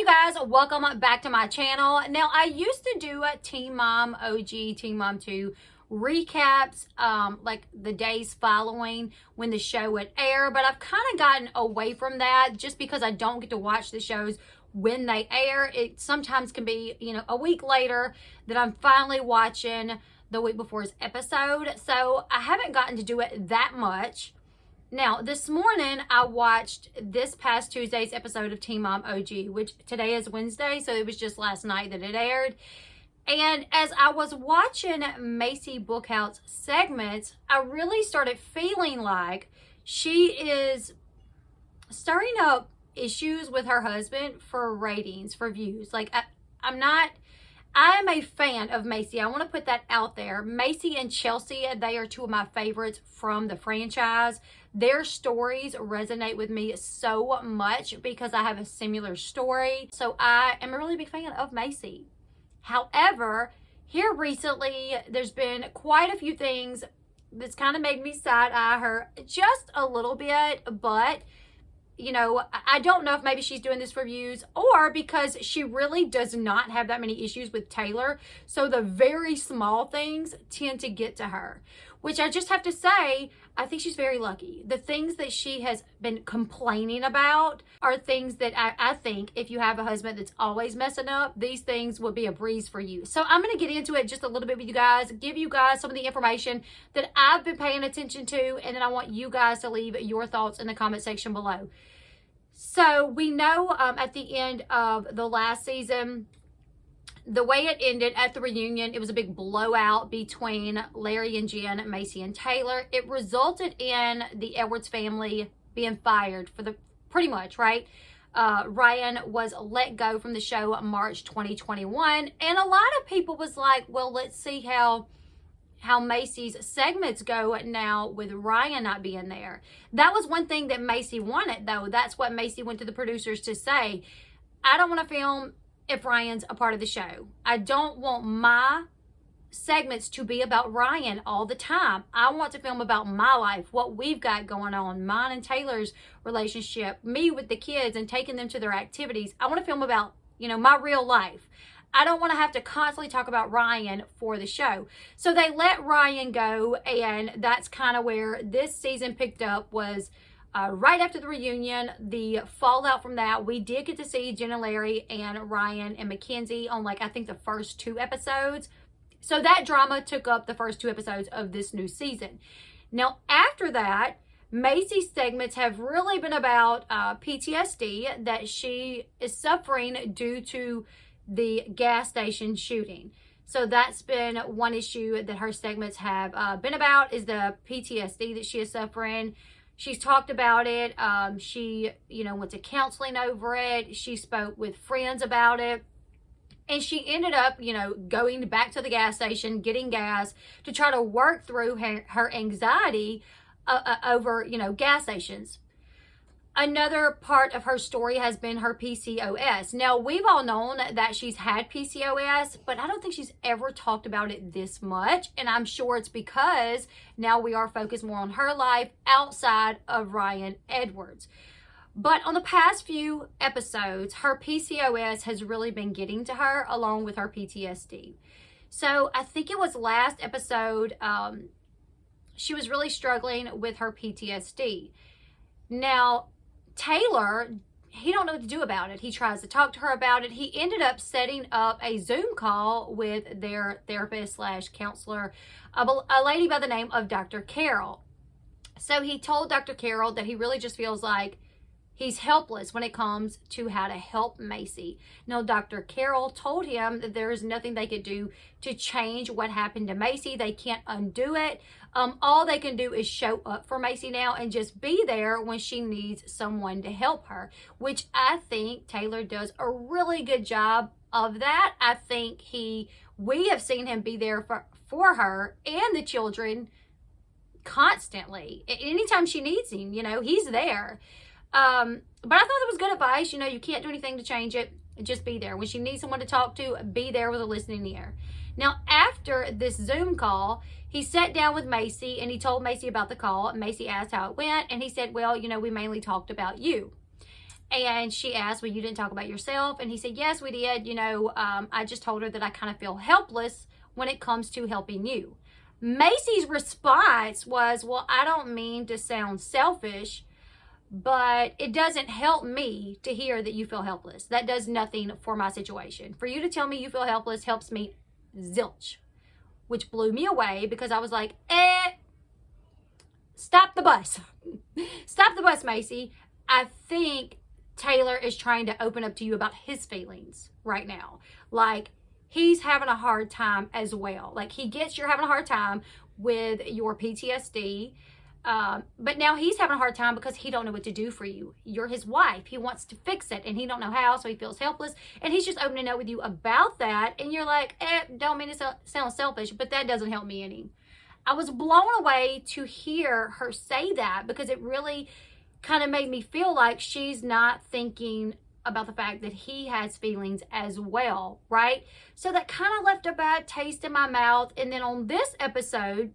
guys, welcome back to my channel. Now, I used to do a Teen Mom OG, Teen Mom 2 recaps, like the days following when the show would air, but I've kind of gotten away from that just because I don't get to watch the shows when they air. It sometimes can be, a week later that I'm finally watching the week before's episode, so I haven't gotten to do it that much. Now, this morning, I watched this past Tuesday's episode of Teen Mom OG, which today is Wednesday, so it was just last night that it aired. And as I was watching Macy Bookout's segments, I really started feeling like she is stirring up issues with her husband for ratings, for views. Like, I am a fan of Macy. I want to put that out there. Macy and Chelsea, they are two of my favorites from the franchise. Their stories resonate with me so much because I have a similar story. So I am a really big fan of Macy. However, here recently, there's been quite a few things that's kind of made me side-eye her just a little bit, but I don't know if maybe she's doing this for views or because she really does not have that many issues with Taylor. So the very small things tend to get to her, which I just have to say, I think she's very lucky. The things that she has been complaining about are things that I think if you have a husband that's always messing up, these things would be a breeze for you. So I'm going to get into it just a little bit with you guys, give you guys some of the information that I've been paying attention to, and then I want you guys to leave your thoughts in the comment section below. So we know at the end of the last season, the way it ended at the reunion, it was a big blowout between Larry and Jen, Macy and Taylor. It resulted in the Edwards family being fired for pretty much, right? Ryan was let go from the show March 2021. And a lot of people was like, well, let's see how Macy's segments go now with Ryan not being there. That was one thing that Macy wanted, though. That's what Macy went to the producers to say. I don't want to film if Ryan's a part of the show. I don't want my segments to be about Ryan all the time. I want to film about my life, what we've got going on, mine and Taylor's relationship, me with the kids and taking them to their activities. I want to film about, my real life. I don't want to have to constantly talk about Ryan for the show. So they let Ryan go, and that's kind of where this season picked up, was right after the reunion, the fallout from that. We did get to see Jen and Larry and Ryan and Mackenzie on, I think the first 2 episodes. So that drama took up the first 2 episodes of this new season. Now, after that, Macy's segments have really been about PTSD that she is suffering due to the gas station shooting. So that's been one issue that her segments have been about, is the PTSD that she is suffering. She's talked about it. She, went to counseling over it. She spoke with friends about it. And she ended up, going back to the gas station, getting gas to try to work through her anxiety over, gas stations. Another part of her story has been her PCOS. Now, we've all known that she's had PCOS, but I don't think she's ever talked about it this much. And I'm sure it's because now we are focused more on her life outside of Ryan Edwards. But on the past few episodes, her PCOS has really been getting to her along with her PTSD. So I think it was last episode, she was really struggling with her PTSD. Now, Taylor, he don't know what to do about it. He tries to talk to her about it. He ended up setting up a Zoom call with their therapist / counselor, a lady by the name of Dr. Carol. So he told Dr. Carol that he really just feels like he's helpless when it comes to how to help Macy. Now, Dr. Carol told him that there is nothing they could do to change what happened to Macy. They can't undo it. All they can do is show up for Macy now and just be there when she needs someone to help her, which I think Taylor does a really good job of that. I think we have seen him be there for her and the children constantly. Anytime she needs him, he's there. But I thought that was good advice. You can't do anything to change it. Just be there. When she needs someone to talk to, be there with a listening ear. Now, after this Zoom call, he sat down with Macy and he told Macy about the call. Macy asked how it went, and he said, well, we mainly talked about you. And she asked, well, you didn't talk about yourself? And he said, yes, we did. I just told her that I kind of feel helpless when it comes to helping you. Macy's response was, well, I don't mean to sound selfish, but it doesn't help me to hear that you feel helpless. That does nothing for my situation. For you to tell me you feel helpless helps me zilch, which blew me away because I was like, stop the bus. Stop the bus, Macy. I think Taylor is trying to open up to you about his feelings right now. Like, he's having a hard time as well. Like, he gets you're having a hard time with your PTSD, but now he's having a hard time because he don't know what to do for you. You're his wife. He wants to fix it, and he don't know how, so he feels helpless, and he's just opening up with you about that, and you're like, don't mean to sound selfish, but that doesn't help me any. I was blown away to hear her say that because it really kind of made me feel like she's not thinking about the fact that he has feelings as well, right? So that kind of left a bad taste in my mouth. And then on this episode,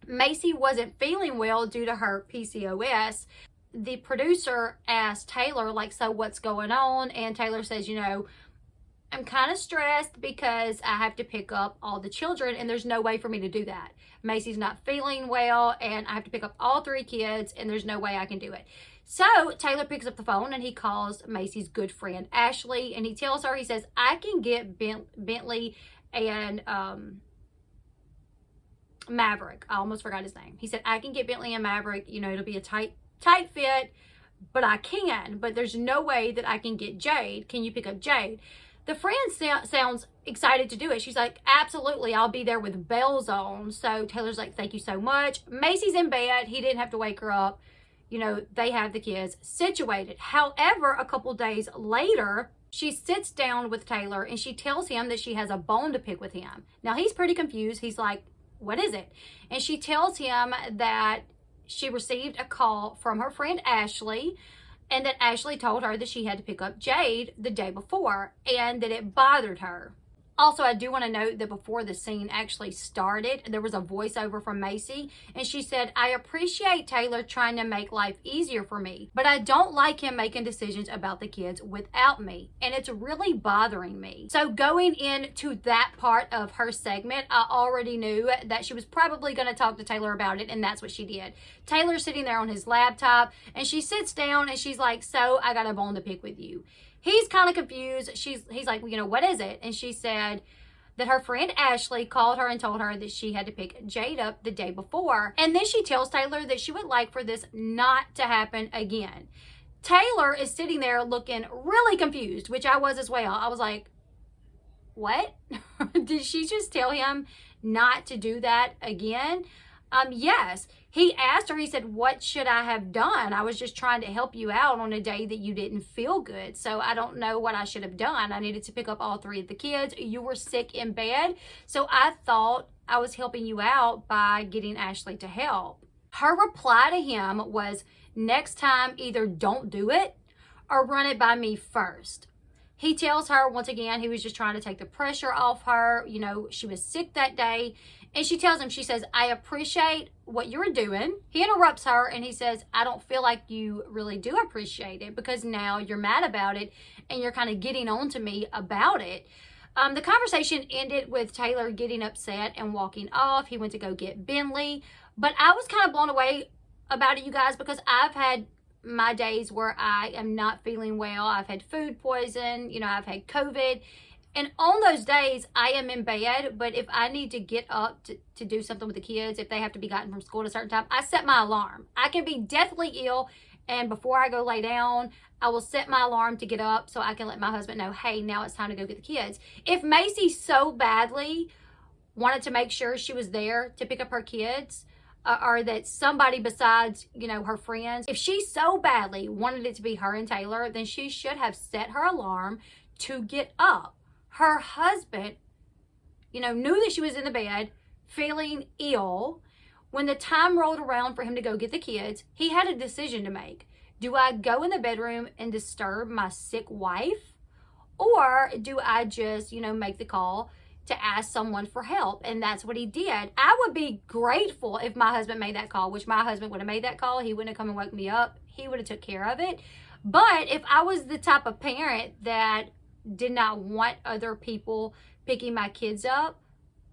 Macy wasn't feeling well due to her PCOS. The producer asked Taylor, like, so what's going on? And Taylor says, I'm kind of stressed because I have to pick up all the children and there's no way for me to do that. Macy's not feeling well and I have to pick up all 3 kids and there's no way I can do it. So Taylor picks up the phone and he calls Macy's good friend, Ashley, and he tells her, he says, I can get Bentley and Maverick. I almost forgot his name. He said, I can get Bentley and Maverick. It'll be a tight fit, but I can. But there's no way that I can get Jade. Can you pick up Jade? The friend sounds excited to do it. She's like, absolutely, I'll be there with bells on. So Taylor's like, thank you so much. Macy's in bed. He didn't have to wake her up. They have the kids situated. However, a couple days later, she sits down with Taylor and she tells him that she has a bone to pick with him. Now, he's pretty confused. He's like, what is it? And she tells him that she received a call from her friend Ashley, and that Ashley told her that she had to pick up Jade the day before and that it bothered her. Also, I do want to note that before the scene actually started, there was a voiceover from Macy, and she said, I appreciate Taylor trying to make life easier for me, but I don't like him making decisions about the kids without me, and it's really bothering me. So going into that part of her segment, I already knew that she was probably going to talk to Taylor about it, and that's what she did. Taylor's sitting there on his laptop, and she sits down, and she's like, so I got a bone to pick with you. He's kind of confused. He's like, well, what is it? And she said that her friend Ashley called her and told her that she had to pick Jade up the day before. And then she tells Taylor that she would like for this not to happen again. Taylor is sitting there looking really confused, which I was as well. I was like, what? Did she just tell him not to do that again? Yes. He asked her, he said, what should I have done? I was just trying to help you out on a day that you didn't feel good. So I don't know what I should have done. I needed to pick up all 3 of the kids. You were sick in bed. So I thought I was helping you out by getting Ashley to help. Her reply to him was, next time, either don't do it or run it by me first. He tells her, once again, he was just trying to take the pressure off her. She was sick that day. And she tells him, she says, I appreciate what you're doing. He interrupts her and he says, I don't feel like you really do appreciate it because now you're mad about it and you're kind of getting on to me about it. The conversation ended with Taylor getting upset and walking off. He went to go get Bentley. But I was kind of blown away about it, you guys, because I've had my days where I am not feeling well. I've had food poison, I've had COVID. And on those days, I am in bed, but if I need to get up to do something with the kids, if they have to be gotten from school at a certain time, I set my alarm. I can be deathly ill, and before I go lay down, I will set my alarm to get up so I can let my husband know, hey, now it's time to go get the kids. If Macy so badly wanted to make sure she was there to pick up her kids, or that somebody besides, her friends, if she so badly wanted it to be her and Taylor, then she should have set her alarm to get up. Her husband, knew that she was in the bed feeling ill. When the time rolled around for him to go get the kids, he had a decision to make. Do I go in the bedroom and disturb my sick wife? Or do I just, make the call to ask someone for help? And that's what he did. I would be grateful if my husband made that call, which my husband would have made that call. He wouldn't have come and woke me up. He would have took care of it. But if I was the type of parent that did not want other people picking my kids up,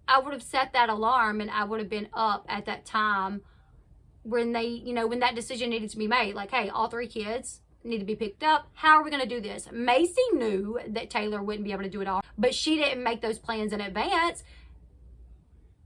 I would have set that alarm and I would have been up at that time when when that decision needed to be made. Like, hey, all 3 kids need to be picked up. How are we going to do this? Macy knew that Taylor wouldn't be able to do it all, but she didn't make those plans in advance.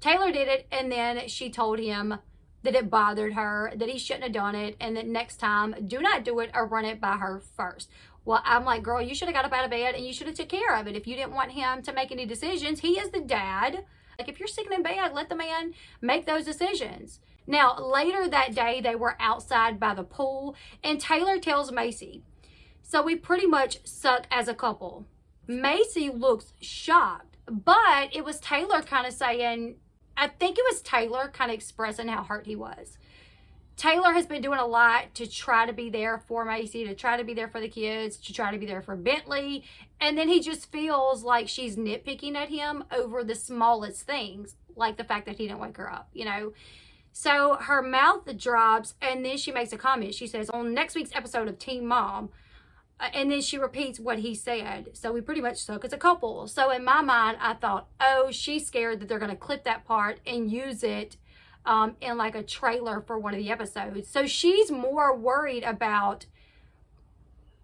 Taylor did it, and then she told him that it bothered her, that he shouldn't have done it, and that next time, do not do it or run it by her first. Well, I'm like, girl, you should have got up out of bed and you should have took care of it. If you didn't want him to make any decisions, he is the dad. Like, if you're sick in bed, let the man make those decisions. Now, later that day, they were outside by the pool, and Taylor tells Macy, so we pretty much suck as a couple. Macy looks shocked, but it was Taylor kind of saying, I think it was Taylor kind of expressing how hurt he was. Taylor has been doing a lot to try to be there for Macy, to try to be there for the kids, to try to be there for Bentley. And then he just feels like she's nitpicking at him over the smallest things, like the fact that he didn't wake her up, So her mouth drops, and then she makes a comment. She says, on next week's episode of Teen Mom, and then she repeats what he said. So we pretty much suck as a couple. So in my mind, I thought, oh, she's scared that they're going to clip that part and use it in like a trailer for one of the episodes. So she's more worried about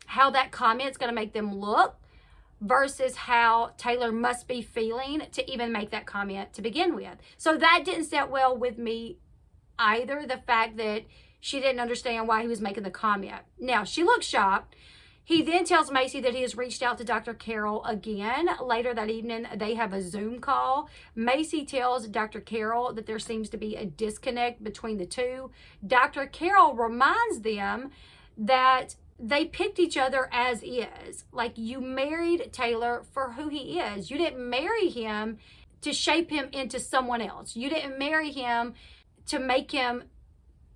how that comment's going to make them look versus how Taylor must be feeling to even make that comment to begin with. So that didn't sit well with me either, the fact that she didn't understand why he was making the comment. Now, she looks shocked. He then tells Macy that he has reached out to Dr. Carroll again. Later that evening, they have a Zoom call. Macy tells Dr. Carroll that there seems to be a disconnect between the two. Dr. Carroll reminds them that they picked each other as is. Like, you married Taylor for who he is. You didn't marry him to shape him into someone else. You didn't marry him to make him,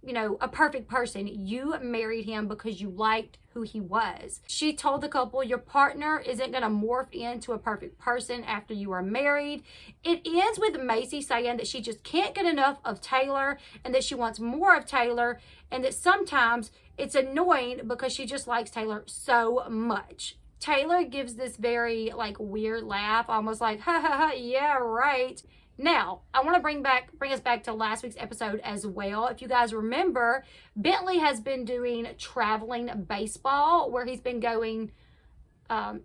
a perfect person. You married him because you liked who he was. She told the couple, your partner isn't going to morph into a perfect person after you are married. It ends with Macy saying that she just can't get enough of Taylor and that she wants more of Taylor, and that sometimes it's annoying because she just likes Taylor so much. Taylor gives this very weird laugh, almost like, ha ha ha, yeah, right. Now, I want to bring us back to last week's episode as well. If you guys remember, Bentley has been doing traveling baseball, where he's been going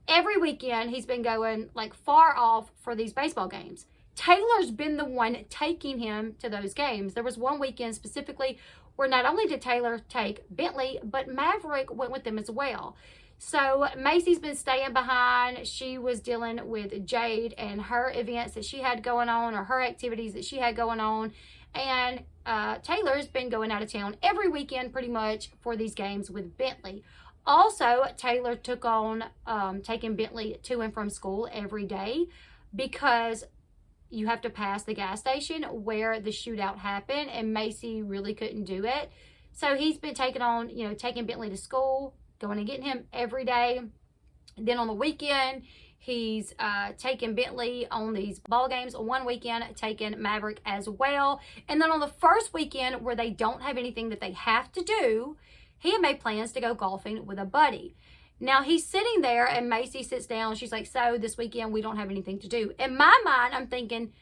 every weekend. He's been going far off for these baseball games. Taylor's been the one taking him to those games. There was one weekend specifically where not only did Taylor take Bentley, but Maverick went with them as well. So Macy's been staying behind. She was dealing with Jade and her events that she had going on, or her activities that she had going on. And Taylor's been going out of town every weekend pretty much for these games with Bentley. Also, Taylor took on taking Bentley to and from school every day, because you have to pass the gas station where the shootout happened, and Macy really couldn't do it. So he's been taking Bentley to school, going and getting him every day. And then on the weekend, he's taking Bentley on these ball games. On one weekend, taking Maverick as well. And then on the first weekend, where they don't have anything that they have to do, he had made plans to go golfing with a buddy. Now, he's sitting there, and Macy sits down. She's like, so this weekend, we don't have anything to do. In my mind, I'm thinking,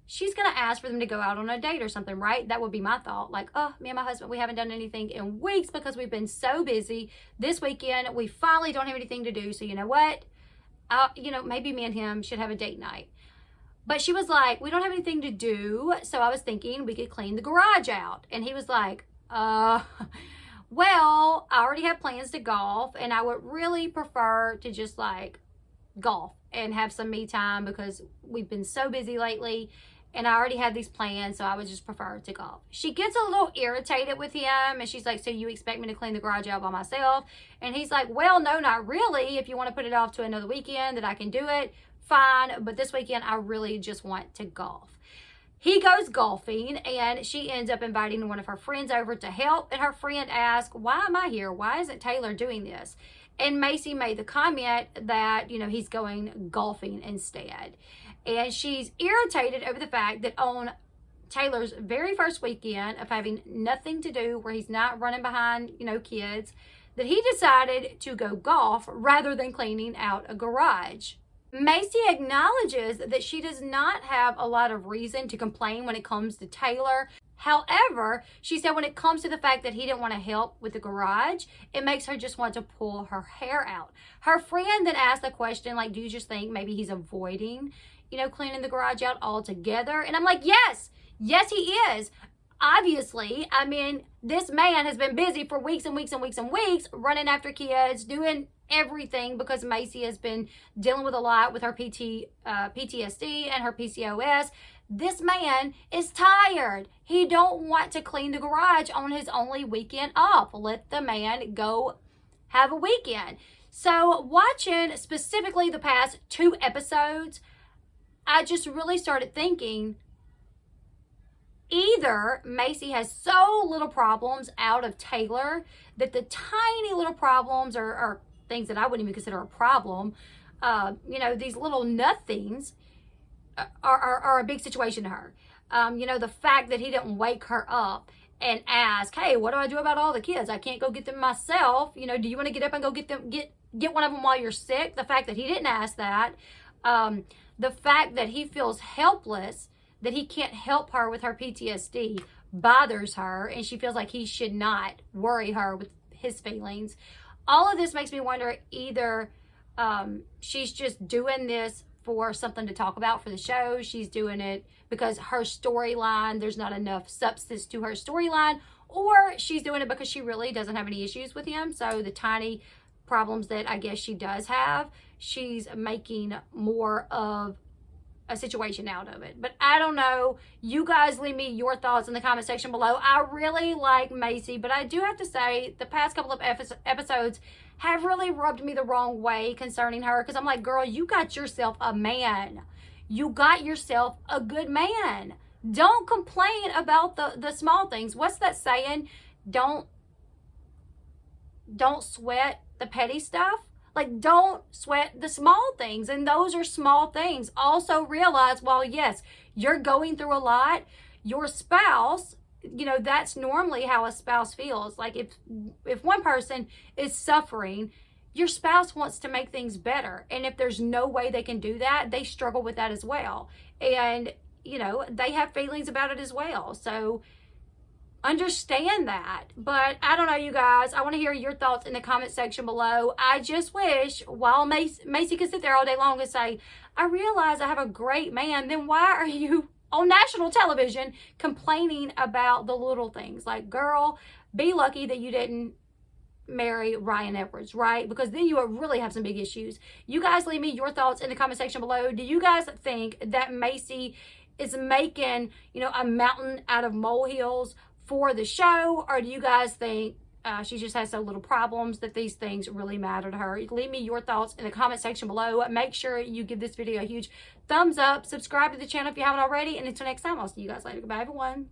she's going to ask for them to go out on a date or something, right? That would be my thought. Like, oh, me and my husband, we haven't done anything in weeks because we've been so busy. This weekend, we finally don't have anything to do. So you know what? Maybe me and him should have a date night. But she was like, we don't have anything to do. So I was thinking we could clean the garage out. And he was like, well, I already have plans to golf, and I would really prefer to just golf and have some me time because we've been so busy lately, and I already had these plans, so I would just prefer to golf. She gets a little irritated with him, and she's like, so you expect me to clean the garage out by myself? And he's like, well, no, not really. If you want to put it off to another weekend that I can do it, fine, but this weekend I really just want to golf. He goes golfing, and she ends up inviting one of her friends over to help. And her friend asks, why am I here? Why isn't Taylor doing this? And Macy made the comment that, he's going golfing instead. And she's irritated over the fact that on Taylor's very first weekend of having nothing to do, where he's not running behind, kids, that he decided to go golf rather than cleaning out a garage. Macy acknowledges that she does not have a lot of reason to complain when it comes to Taylor. However, she said when it comes to the fact that he didn't want to help with the garage, it makes her just want to pull her hair out. Her friend then asked the question, like, do you just think maybe he's avoiding, cleaning the garage out altogether? And I'm like, yes, he is. Obviously, I mean, this man has been busy for weeks and weeks and weeks and weeks, running after kids, doing everything, because Macy has been dealing with a lot with her PTSD and her PCOS. This man is tired. He don't want to clean the garage on his only weekend off. Let the man go have a weekend. So watching specifically the past 2 episodes, I just really started thinking, either Macy has so little problems out of Taylor that the tiny little problems are things that I wouldn't even consider a problem. These little nothings are a big situation to her. The fact that he didn't wake her up and ask, hey, what do I do about all the kids? I can't go get them myself. Do you want to get up and go get them, get one of them while you're sick? The fact that he didn't ask that. The fact that he feels helpless, that he can't help her with her PTSD, bothers her, and she feels like he should not worry her with his feelings. All of this makes me wonder, either she's just doing this for something to talk about for the show. She's doing it because her storyline, there's not enough substance to her storyline, or she's doing it because she really doesn't have any issues with him. So the tiny problems that I guess she does have, she's making more of a situation out of it. But I don't know. You guys leave me your thoughts in the comment section below. I really like Macy, but I do have to say the past couple of episodes have really rubbed me the wrong way concerning her, because I'm like, girl, you got yourself a man. You got yourself a good man. Don't complain about the small things. What's that saying? Don't sweat the petty stuff. Like, don't sweat the small things, and those are small things. Also realize, while yes, you're going through a lot, your spouse, that's normally how a spouse feels. Like, if one person is suffering, your spouse wants to make things better. And if there's no way they can do that, they struggle with that as well. And, they have feelings about it as well. So understand that. But I don't know, you guys. I want to hear your thoughts in the comment section below. I just wish, while Macy could sit there all day long and say, I realize I have a great man, then why are you on national television complaining about the little things? Like, girl, be lucky that you didn't marry Ryan Edwards, right? Because then you would really have some big issues. You guys leave me your thoughts in the comment section below. Do you guys think that Macy is making, a mountain out of molehills for the show, or do you guys think she just has so little problems that these things really matter to her? Leave me your thoughts in the comment section below. Make sure you give this video a huge thumbs up. Subscribe to the channel if you haven't already. And until next time, I'll see you guys later. Goodbye, everyone.